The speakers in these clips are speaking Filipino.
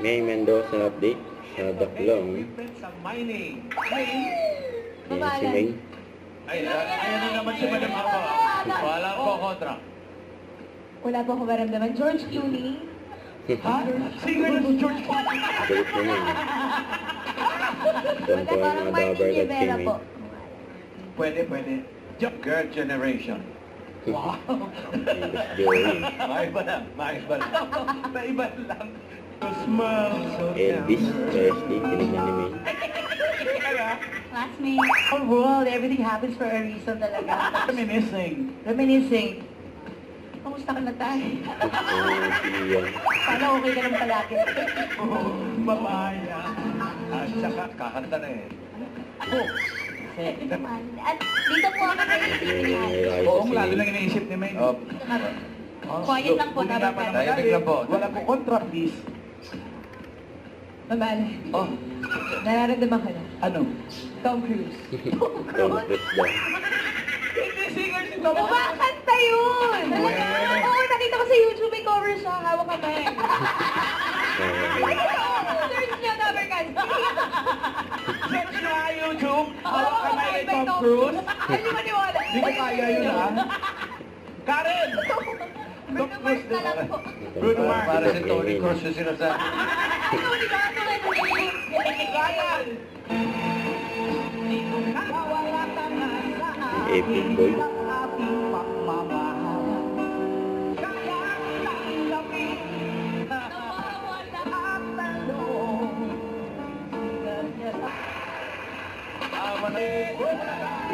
May Mendoza update sa Daklong. Yan si May. Ay, ano naman si Madam Ako? Wala po kontra. Wala po akong maramdaman. George Clooney. Ha? Singer na si George Clooney. Galit naman. Doon po ang mga dabar at kay May. Pwede. Girl Generation. Wow. Let's go in. Maiba lang. Maiba lang. To smell so Elvis, Presley, tinignan ni May. Classmate. Our world, everything happens for a reason talaga. Reminiscing. Kamusta ka na tayo? Si Ian. Sana okay ka lang palagi. Mamaya. At saka kakanta na eh. At dito po ako Ayos Oo, si lalo May. lang iniisip ni May. Quiet lang po, dapat ka. Tahimik lang po. Wala po kontra, please. Mabali. Oh, Nararamdaman ka na. ano? Tom Cruise. Tom Cruise daw. Hindi singer si Tom. Kumakanta yun! Well. Oo, nakita ko sa YouTube, may cover siya. Hawak kamay. Search niyo, Dabarkan. Search nyo nga YouTube. Hawak Hawak kamay kamay kay Tom Cruise. Ay, di maniwala. Hindi ko kaya yun ah. Karen! Bruno Mars na lang po. Bruno Mars. Para si Tony Cruz yung sinasabi. Tony ba? Ryan! Epic boy.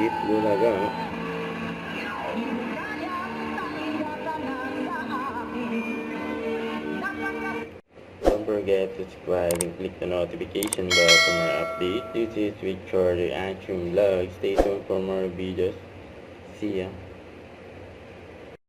Eat Bulaga. Don't forget to subscribe and click the notification bell for more updates. This is Victor, the Action Vlog. Stay tuned for more videos. See ya.